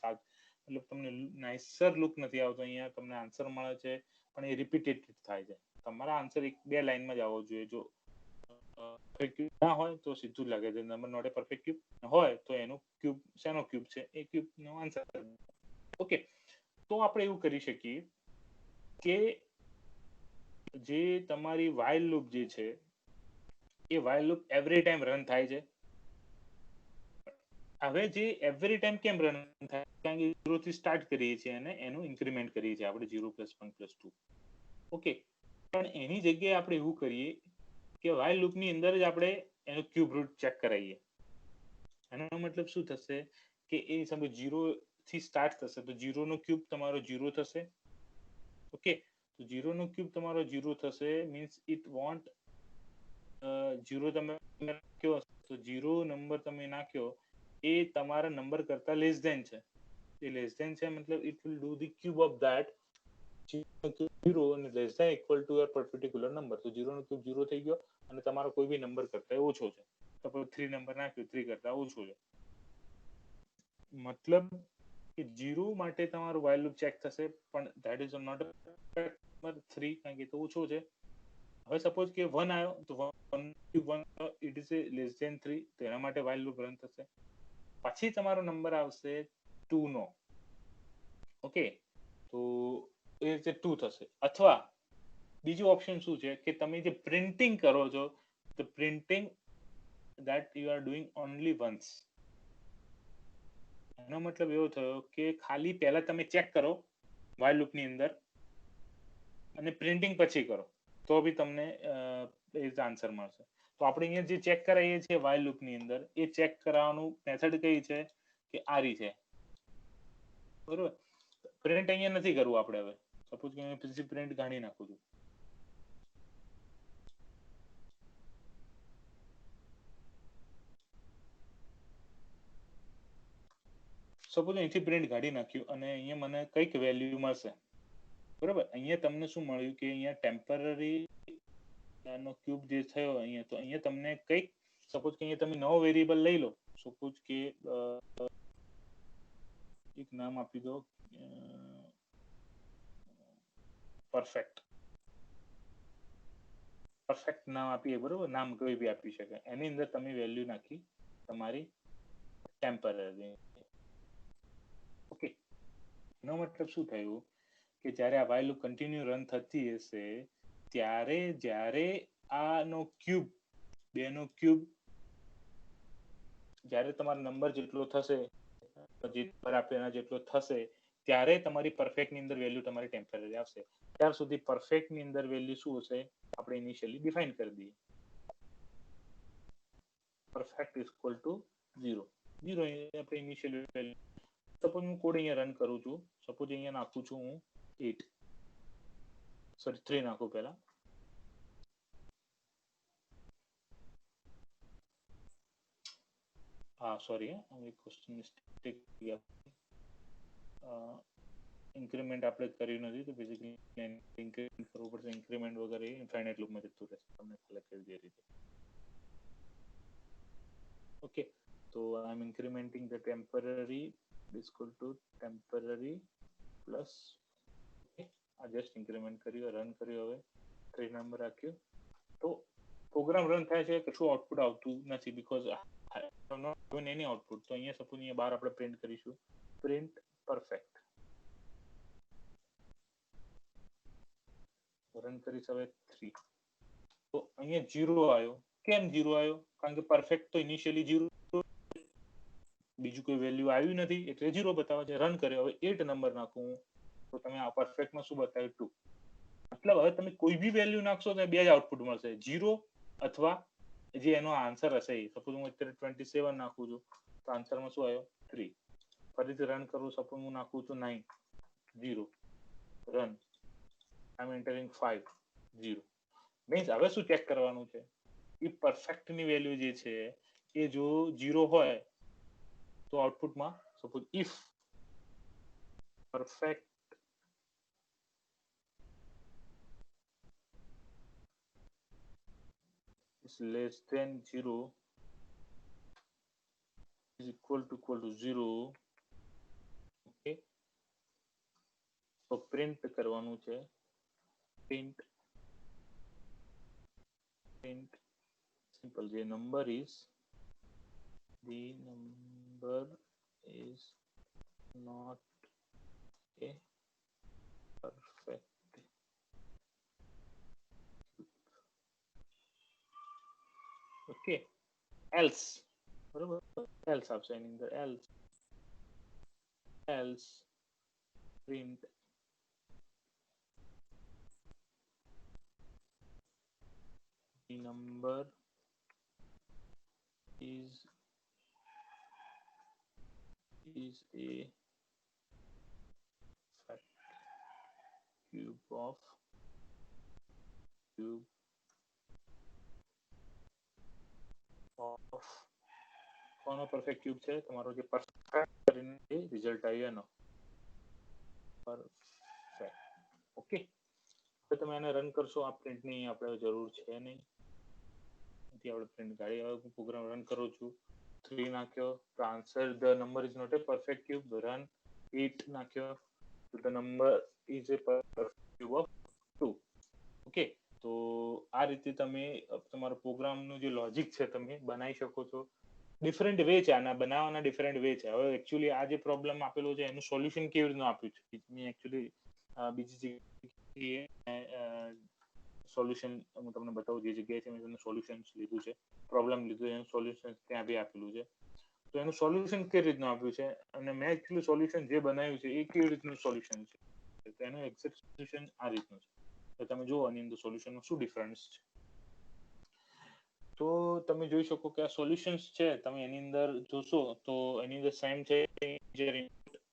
મતલબ તમને નાઇસર લુક નથી આવતો. અહીંયા તમને આન્સર મળે છે પણ એ રિપીટેડ થાય છે. તમારા આન્સર એક બે લાઈનમાં જ આવવો જોઈએ. જો ના હોય તો સીધું લાગે છે number not a perfect cube, હોય તો એનું ક્યુબ શેનો ક્યુબ છે એ ક્યુબ નો આન્સર. ઓકે, તો આપણે એવું કરી શકીએ કે જે તમારી while લૂપ જે છે એ while loop every time run થાય છે. હવે જે એવરી ટાઈમ કેમ રન થાય, કારણ કે 0 થી સ્ટાર્ટ કરીએ છીએ અને એનું ઇન્ક્રીમેન્ટ કરીએ છીએ આપણે 0 + 1 + 2. ઓકે, પણ એની જગ્યાએ આપણે એવું કરીએ કે while લૂપ ની અંદર જ આપણે એનો ક્યુબ રૂટ ચેક કરાવીએ. એનો મતલબ શું થશે કે એ સમજો 0 થી સ્ટાર્ટ થશે તો 0 નો ક્યુબ તમારો 0 થશે. ઓકે, તો 0 નો ક્યુબ તમારો 0 થશે, મીન્સ ઇટ વોન્ટ 0 તમે નાખ્યો તો 0 નંબર તમે નાખ્યો એ તમારા નંબર કરતા લેસ ધેન છે. એ લેસ ધેન છે મતલબ it will do the cube of that 0 અને less than equal to your particular number. તો 0 નો ક્યુબ 0 થઈ ગયો, અને તમારો કોઈ બી નંબર કરતા ઓછો છે, સપોઝ 3 નંબર નાખ્યું 3 કરતા ઓછો છે, મતલબ કે 0 માટે તમારું while loop ચેક થશે, પણ that is not 3 કારણ કે તો ઓછો છે. હવે સપોઝ કે 1 આવ્યો તો 1 it is a less than 3 તો એના માટે while loop રન થશે. પછી તમારો નંબર આવશે 2 નો, ઓકે, તો એ રીતે 2 થશે. અથવા બીજું ઓપ્શન શું છે કે તમે જે પ્રિન્ટિંગ કરો છો, the printing that you are doing only once. એનો મતલબ એવો થયો કે ખાલી પહેલા તમે ચેક કરો while loop ની અંદર અને પ્રિન્ટિંગ પછી કરો તો બી તમને એ જ આન્સર મળશે. તો આપણે અહીંયા જે ચેક કરાવીએ છીએ while loop ની અંદર એ ચેક કરાવવાનું મેથડ કઈ છે કે આ રીતે, બરોબર. પ્રિન્ટ અહીંયા નથી કરવું આપણે. હવે સપોઝ કે હું પછી પ્રિન્ટ કાઢી નાખું છું, સપોઝ અહીંથી પ્રિન્ટ કાઢી નાખ્યું અને અહીંયા મને કઈક વેલ્યુ મળશે, બરોબર. અહીંયા તમને શું મળ્યું કે અહીંયા ટેમ્પરરી નો ક્યુબ જે થયો અહીંયા, તો અહીંયા તમને કઈક સપોઝ કે અહીંયા તમે નવો વેરિયેબલ લઈ લો, સપોઝ કે એક નામ આપી દો પરફેક્ટ નામ આપીએ, બરોબર. નામ કોઈ બી આપી શકે. એની અંદર તમે વેલ્યુ નાખી તમારી ટેમ્પરરી, ઓકે. એનો મતલબ શું થયું કે જ્યારે આ while loop કન્ટિન્યુ રન થતી હશે ત્યારે જ્યારે આનો ક્યુબ, બેનો ક્યુબ જ્યારે તમારો નંબર જેટલો થશે, જે નંબર આપે એના જેટલો થશે, ત્યારે તમારી પરફેક્ટ ની અંદર વેલ્યુ તમારી ટેમ્પરરી આવશે. ત્યાર સુધી પરફેક્ટ ની અંદર વેલ્યુ શું હશે આપણે ઇનિશિયલી ડિફાઇન કરી દઈએ, પરફેક્ટ ઇઝ ઇક્વલ ટુ 0. આપણે ઇનિશિયલી વેલ્યુ, સપોઝ હું કોડ અહીંયા રન કરું છું, સપોઝ અહીંયા નાખું છું હું 8, સોરી 3 નાખું પહેલા, હા સોરી એક ક્વેશ્ચન મિસ્ટેક ઇન્ક્રીમેન્ટ આપણે કર્યું નથી, તો બેઝિકલી ઇન્ક્રીમેન્ટ કરવું પડશે. ઇન્ક્રીમેન્ટ વગર એ ઇન્ફાઇનાઇટ લૂપમાં જતું રહેશે, તમને ખ્યાલ કરી દે રીતે, ઓકે. તો I am incrementing the temporary equal to temporary plus, આ જસ્ટ ઇન્ક્રીમેન્ટ કર્યું, રન કર્યું, હવે 3 નંબર રાખ્યું, તો પ્રોગ્રામ રન થાય છે, કશું આઉટપુટ આવતું નથી બીકોઝ એની આઉટપુટ. તો અહીંયા સપોઝ અહીંયા 12 આપણે પ્રિન્ટ કરીશું, પ્રિન્ટ પરફેક્ટ, રન કરીશ હવે 3, તો અહીંયા 0 આવ્યો. કેમ 0 આવ્યો? કારણ કે પરફેક્ટ તો ઇનિશિયલી 0, બીજું કોઈ વેલ્યુ આવ્યું નથી એટલે 0 બતાવે છે. રન કર્યો, હવે 8 નંબર નાખું તો તમે આ પરફેક્ટમાં શું બતાવ્યું 2. મતલબ હવે તમે કોઈ બી વેલ્યુ નાખશો તો બે જ આઉટપુટ મળશે, 0 અથવા જે એનો આન્સર હશે. સપોઝ હું અત્યારે 27 નાખું છું તો આન્સરમાં શું આવ્યો 3. ફરીથી રન કરું, સપોઝ હું નાખું છું 9, 0, રન, આઈ એમ એન્ટરિંગ 5, 0. મીન્સ હવે શું ચેક કરવાનું છે એ પરફેક્ટ ની વેલ્યુ જે છે એ જો 0 હોય તો આઉટપુટમાં suppose if perfect is less than 0 is equal to 0, okay. તો પ્રિન્ટ કરવાનું છે, print simple, the number is not a perfect, okay. Else, બરોબર, else આપશે એની અંદર, else print the number is a fact cube of કોનો પરફેક્ટ ક્યુબ છે? તમારો જે પરફેક્ટ કરીને રિઝલ્ટ આવ્યો એનો પરફેક્ટ, ઓકે. તો તમે આને રન કરશો, આ પ્રિન્ટની આપણે જરૂર છે નહીં. નથી આપણે પ્રિન્ટ કાઢી હવે પ્રોગ્રામ રન કરું છું 3 નાખ્યો તો answer the number is not a perfect cube run 8 નાખ્યો તો the number is a perfect cube of 2. Okay, તો આ રીતે તમે તમારો પ્રોગ્રામનું જે લોજિક છે તમે બનાવી શકો છો. ડિફરન્ટ વે છે આના બનાવવાના, ડિફરન્ટ વે છે. હવે એકચ્યુઅલી આ જે પ્રોબ્લેમ આપેલો છે એનું સોલ્યુશન કેવી રીતનું આપ્યું છે મેં એકચ્યુઅલી બીજી જગ્યાએ સોલ્યુશન હું તમને બતાવું જે જગ્યાએ છે મેં તમને સોલ્યુશન લીધું છે, પ્રોબ્લેમ લીધું છે, એનું સોલ્યુશન ત્યાં બી આપેલું છે. તો એનું સોલ્યુશન કેવી રીતનું આપ્યું છે અને મેં એકચ્યુઅલી સોલ્યુશન જે બનાવ્યું છે એ કેવી રીતનું સોલ્યુશન છે, તો એનું એક્ઝેક્ટ સોલ્યુશન આ રીતનું છે. તો તમે જુઓ આની અંદર સોલ્યુશનમાં શું ડિફરન્સ છે. તો તમે જોઈ શકો કે આ સોલ્યુશન્સ છે તમે એની અંદર જોશો તો એની અંદર સેમ છે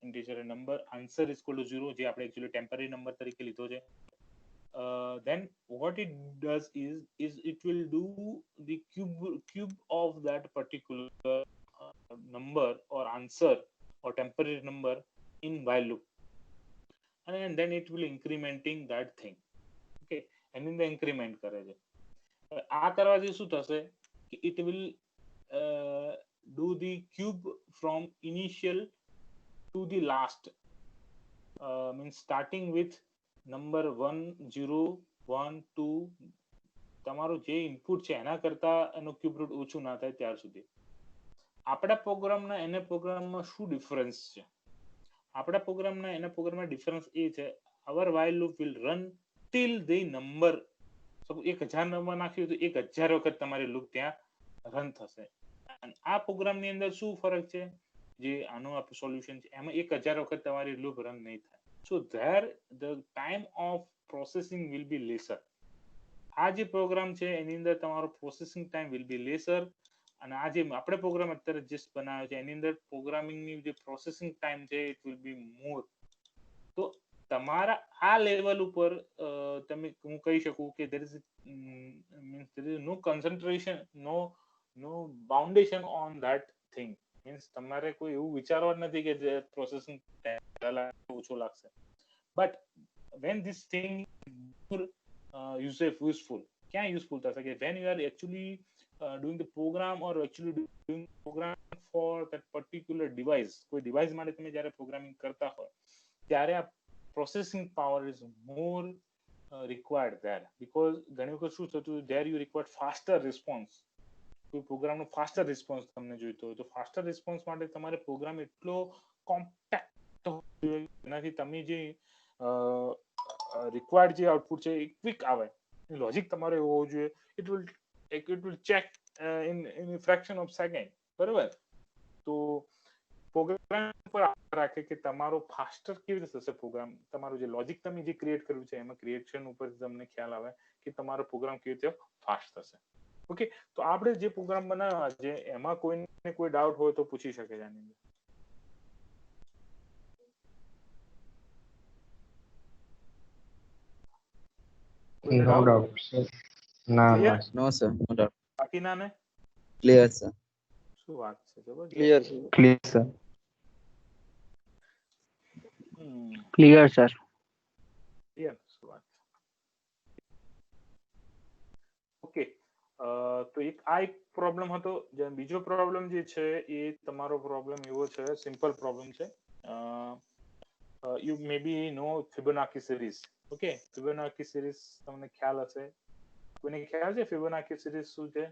integer number answer is equal two 0 જે આપણે એકચ્યુઅલી ટેમ્પરરી નંબર તરીકે લીધો છે. Then what it does is it will do the cube of that particular number or answer or temporary number in while loop, and then it will incrementing that thing. Okay, એની અંદર ઇન્ક્રીમેન્ટ કરે છે. આ કરવાથી શું થશે કે it will do the cube from initial to the last, means starting with number 1 0 1 2 તમારું જે ઇનપુટ છે એના કરતા એનો ક્યુબ રૂટ ઓછું ના થાય ત્યાર સુધી. આપણા પ્રોગ્રામના એને પ્રોગ્રામમાં શું ડિફરન્સ છે? આપણા પ્રોગ્રામના એના પ્રોગ્રામમાં ડિફરન્સ એ છે our while loop will run till the number, suppose 1000 number નાખ્યું તો 1000 વખત તમારી લૂપ ત્યાં રન થશે. અને આ પ્રોગ્રામની અંદર શું ફરક છે જે આનું આપણું સોલ્યુશન છે એમાં 1000 વખત તમારી લૂપ રન નહીં થાય. So there the time of processing will be lesser. આ જે પ્રોગ્રામ છે એની અંદર તમારો processing time will be lesser, અને આ જે આપણે પ્રોગ્રામ અત્યારે જસ્ટ બનાવ્યો છે એની અંદર પ્રોગ્રામિંગની જે પ્રોસેસિંગ ટાઈમ છે it will be more. તો તમારા આ લેવલ ઉપર તમે હું કહી શકું કે there is no concentration, no foundation on that thing. Means તમારે કોઈ એવું વિચારવા નથી કે જે પ્રોસેસિંગ ઓછો લાગશે. But when this thing useful, ક્યાં યુઝફુલ થશે કે when you are actually doing the program or actually doing program for that particular device, કોઈ ડિવાઇસ માટે તમે જ્યારે પ્રોગ્રામિંગ કરતા હોય ત્યારે આ processing power is more required there, because ઘણી વખત શું થતું there you require faster response. કોઈ પ્રોગ્રામનો ફાસ્ટર રિસ્પોન્સ તમને જોઈતો હોય તો ફાસ્ટર રિસ્પોન્સ માટે તમારે પ્રોગ્રામ એટલો કોમ્પેક્ટ હોય એનાથી તમે જે રિક્વાયર્ડ જે આઉટપુટ છે એ ક્વિક આવે. લોજિક તમારો એવો હોવો જોઈએ it will check in a fraction of second, બરાબર? તો પ્રોગ્રામ પર આધાર રાખે કે તમારો ફાસ્ટર કેવી રીતે થશે પ્રોગ્રામ, તમારું જે લોજિક તમે જે ક્રિએટ કર્યું છે એમાં ક્રિએશન ઉપર તમને ખ્યાલ આવે કે તમારો પ્રોગ્રામ કેવી રીતે ફાસ્ટ થશે. ઓકે, તો આપણે જે પ્રોગ્રામ બનાવ્યા છે એમાં કોઈને કોઈ ડાઉટ હોય તો પૂછી શકે છે આની અંદર. No doubt sir. ના ના નો સર, નો ડાઉટ. બાકી ના ને ક્લિયર સર. શું વાત છે, જબરદસ્ત. ક્લિયર છે. Clear sir. Clear sir. Clear શું વાત. ઓકે, તો આ એક પ્રોબ્લેમ હતો. બીજો પ્રોબ્લેમ જે છે એ તમારો પ્રોબ્લેમ એવો છે, સિમ્પલ પ્રોબ્લેમ છે. You may be know Fibonacci series. Okay, Fibonacci series તમને ખ્યાલ હશે. કોઈને ખ્યાલ છે ફિબોનાકી સિરીઝ શું છે?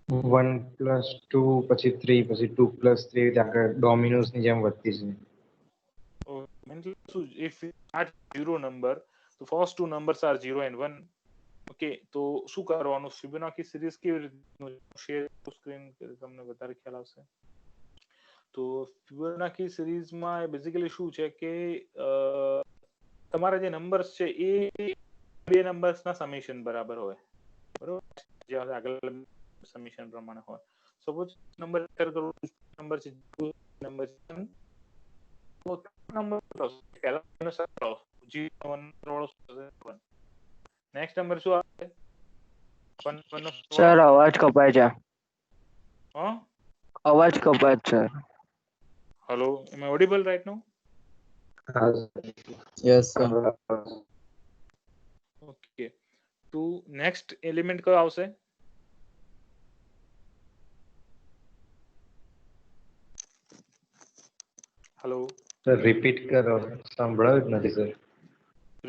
1 + 2 પછી 3 પછી 2 + 3 આગળ ડોમિનોઝ ની જેમ વધતી છે. If we start zero number, the first two numbers are 0 and 1. Okay, તો શું કરવાનું? ફિબોનાકી સિરીઝ કેવી રીતે શેર સ્ક્રીન તમને વધારે ખ્યાલ આવશે. તો ફિબોનાકી સિરીઝમાં બેઝિકલી શું છે કે તમારા જે નંબર્સ છે એ બે નંબર્સના સમેશન બરાબર હોય, બરોબર? જે આગળ સમેશન પ્રમાણે હોય. સપોઝ નંબર નંબર છે નંબર નેક્સ્ટ નંબર શું આવે? સર અવાજ કપાય છે. હા, અવાજ કપાય છે sir. Hello, am audible right now? Yes sir. Okay, તો નેક્સ્ટ એલિમેન્ટ કયો આવશે? હેલો સર રિપીટ કરો, સંભળાયું જ નથી સર.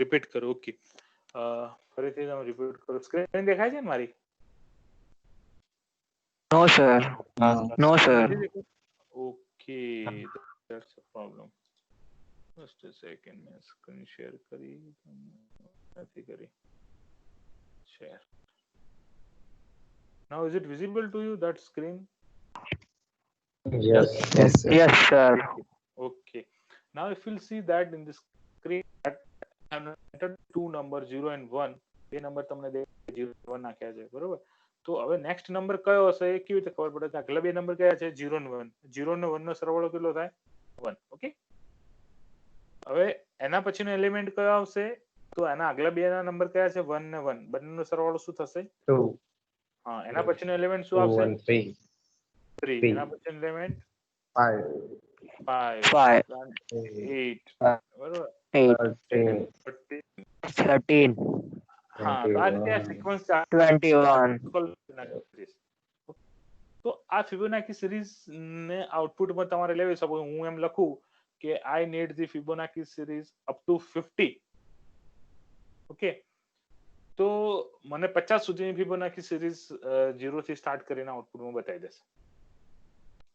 રિપીટ કરો. ઓકે, ફરીથી તમે રિપીટ કરો. સ્ક્રીન દેખાય છે ને મારી? No sir. No sir. Okay, that's a problem. Just a second, મેં સ્ક્રીન શેર કરી નથી કરી. Share. Now is it visible to you, that screen? Yes. Yes, sir. Yes sir. Okay. Now if you'll see that in the screen that I have entered two numbers 0 and 1, બે નંબર તમને દેખાય 0 1 નાખ્યા છે, બરોબર? તો હવે નેક્સ્ટ નંબર કયો હશે એ કેવી રીતે ખબર પડે કે આગલા બે નંબર કયા છે? 0 અને 1. 0 અને 1 નો સરવાળો કેટલો થાય? 1. ઓકે, હવે એના પછીનો એલિમેન્ટ કયો આવશે? તો એના આગલા બે ના નંબર કયા છે? 1 ને 1, બંનેનો સરવાળો શું થશે? 2, હા, એના પછીનો એલિમેન્ટ શું 2 આવશે? 1 3 3. Three. એના પછીનો એલિમેન્ટ 5 5 5 8, બરોબર? 8 30. 13 હા, તો આ રીતે આ સિક્વન્સ 21. તો આ ફિબોનાકી સિરીઝ ને આઉટપુટમાં તમારે લેવી. સપોઝ હું એમ લખું કે I need the Fibonacci series up to 50. Okay, તો મને 50 સુધીની ફિબોનાકી સિરીઝ 0 થી સ્ટાર્ટ કરીને આઉટપુટમાં બતાવી દેશે.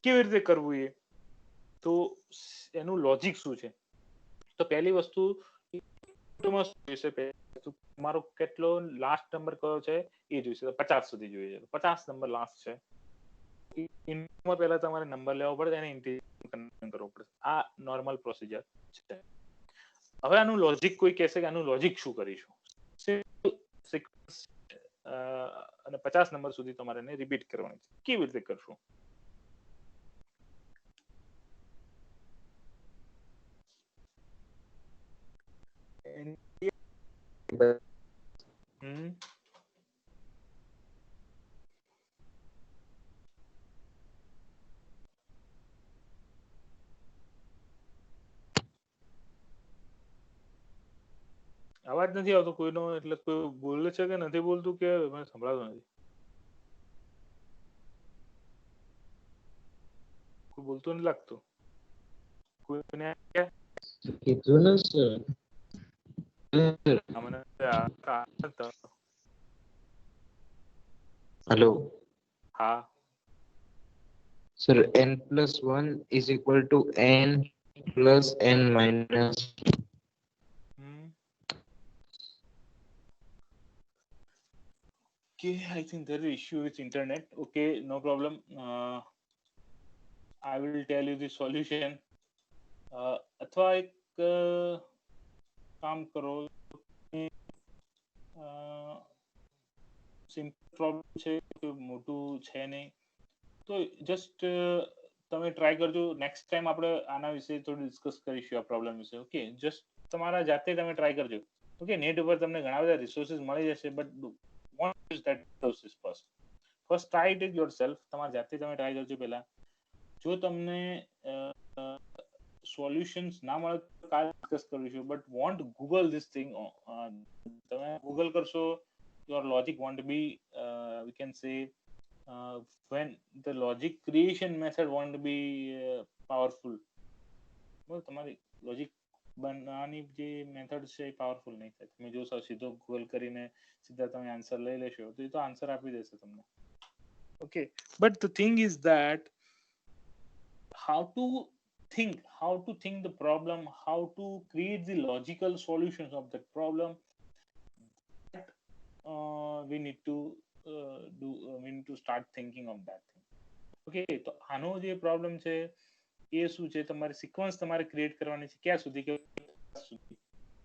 કેવી રીતે કરવું એ? તો એનું લોજિક શું છે? તો પહેલી વસ્તુ તમારો કેટલો લાસ્ટ નંબર કયો છે એ જોઈશે. 50 સુધી જોઈએ છે, 50 નંબર લાસ્ટ છે. ઇન્ટમાં પહેલા તમારે નંબર લેવો પડે, એને ઇન્ટિજર કન્વર્ટ કરવો પડે. આ નોર્મલ પ્રોસિજર છે. હવે આનું લોજિક કોઈ કહેશે કે આનું લોજિક શું કરીશું? અને 50 નંબર સુધી તમારે એને રિપીટ કરવાની છે. કેવી રીતે કરશું? અવાજ નથી આવતો કોઈનો, એટલે કોઈ બોલે છે કે નથી બોલતું કે મને સંભળાતું નથી? કોઈ બોલતું નથી લાગતું. કોઈને કીધું ને સર. મને હેલો હા, sir, n+1 is equal to n plus n minus. Okay, I think there is issue with internet. Okay, no problem. I will tell you the solution. અથવા એક કામ કરો, સિમ્પલ પ્રોબ્લેમ છે, મોટું છે નહીં, તો જસ્ટ તમે ટ્રાય કરજો. નેક્સ્ટ ટાઈમ આપણે આના વિશે થોડું ડિસ્કસ કરીશું, આ પ્રોબ્લેમ વિશે. ઓકે, જસ્ટ તમારા જાતે તમે ટ્રાય કરજો. ઓકે, નેટ ઉપર તમને ઘણા બધા રિસોર્સિસ મળી જશે, but want use that resources first try it yourself. તમારા જાતે તમે ટ્રાય કરજો પહેલા. જો તમને સોલ્યુશન્સ ના મળે તો કાલે ડિસ્કસ કરીશું, but won't Google this thing. તમે ગૂગલ કરશો, your logic won't be we can say when the logic creation method won't be powerful. તમારી લોજિક બનાવવાની જે મેથડ છે એ પાવરફુલ નહીં થાય. તમે જો સીધો ગૂગલ કરીને સીધા તમે આન્સર લઈ લેશો તો એ તો આન્સર આપી દેશે તમને. Okay, but the thing is that how to think the problem, how to create the logical solutions of that problem, that we need to we need to start thinking of that thing. Okay, તો આનો જે પ્રોબ્લેમ છે એ શું છે? તમારે સિક્વન્સ તમારે ક્રિએટ કરવાની છે. ક્યાં સુધી? કે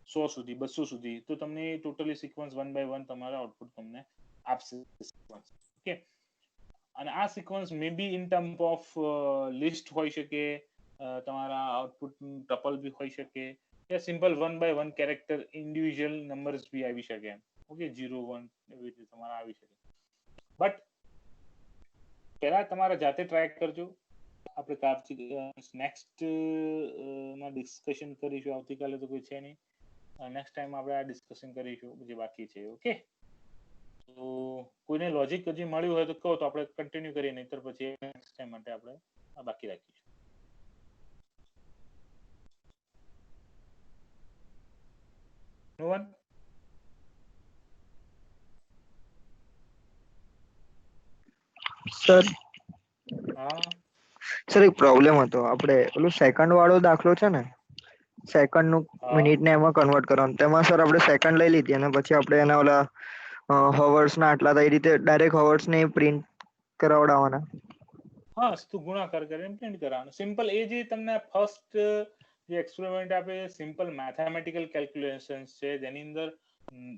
100 સુધી, 200 સુધી. તો તમને ટોટલી સિક્વન્સ 1 by 1 તમારા આઉટપુટ તમને આપશે. ઓકે, અને આ sequence may be in term of list હોઈ શકે, તમારા આઉટપુટ ટપલ બી હોઈ શકે, યા simple 1 by 1 character individual numbers બી આવી શકે. ઓકે, 0 1 એવી રીતે તમારા આવી શકે. બટ પહેલા તમારા જાતે ટ્રાય કરજો. આપણે નેક્સ્ટ માં ડિસ્કશન કરીશું. આવતીકાલે તો કોઈ છે નહીં. નેક્સ્ટ ટાઈમ આપણે આ ડિસ્કશન કરીશું જે બાકી છે. ઓકે, તો કોઈને લોજિક હજી મળ્યું હોય તો કહો તો આપણે કન્ટિન્યુ કરીએ, નહીતર પછી નેક્સ્ટ ટાઈમ માટે આપણે આ બાકી રાખીશું. No one? સર હા સર એક પ્રોબ્લેમ હતો, આપણે પેલું સેકન્ડ વાળો દાખલો છે ને, સેકન્ડ નું હા મિનિટ ને એમાં કન્વર્ટ કરવાનું, તેમાં સર આપણે સેકન્ડ લઈ લીધી અને પછી આપણે એના ઓલા હવર્સ ના આટલા થાય, એ રીતે ડાયરેક્ટ હવર્સ ને પ્રિન્ટ કરાવડાવવાના. હા, તું ગુણાકાર કરીને પ્રિન્ટ કરવાનું સિમ્પલ. એ જે તમને ફર્સ્ટ જે એક્સપેરિમેન્ટ આપે સિમ્પલ મેથેમેટિકલ કેલ્ક્યુલેશન્સ છે, જેની અંદર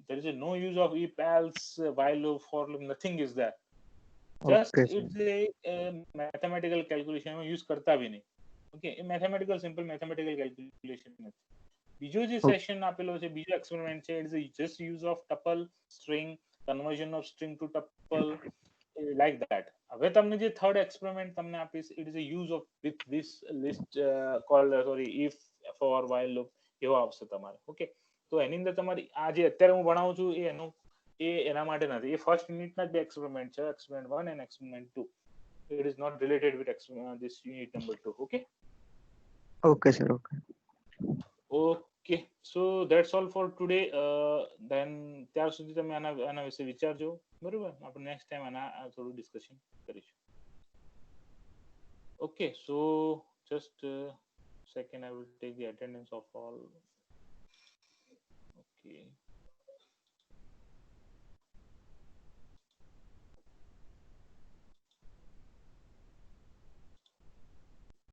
there is no use of if else while loop for loop, nothing is there, just okay it's a mathematical calculation માં યુઝ કરતા બી નહીં. ઓકે, એ મેથેમેટિકલ સિમ્પલ મેથેમેટિકલ કેલ્ક્યુલેશન નથી. બીજો જે સેશન આપેલો છે, બીજો એક્સપેરિમેન્ટ છે, it's just use of tuple string, conversion of string to tuple, like that. હવે તમને જે થર્ડ એક્સપેરિમેન્ટ તમને આપીશ, it is a use of with this list called sorry if for while loop એવો આવશે તમારે. ઓકે, તો એની અંદર તમારી આ જે અત્યારે હું ભણાવું છું એ એના માટે નથી. એ ફર્સ્ટ યુનિટના જ બે એક્સપેરિમેન્ટ છે, experiment 1 and experiment 2. It is not related with this unit number 2. Okay. Okay sir okay. Okay, so that's all for today. Then ત્યાર સુધી તમે આના વિશે વિચારજો, બરોબર? આપણે નેક્સ્ટ ટાઈમ આના થોડું ડિસ્કશન કરીશું. Okay, so just second I will take the attendance of all. Okay.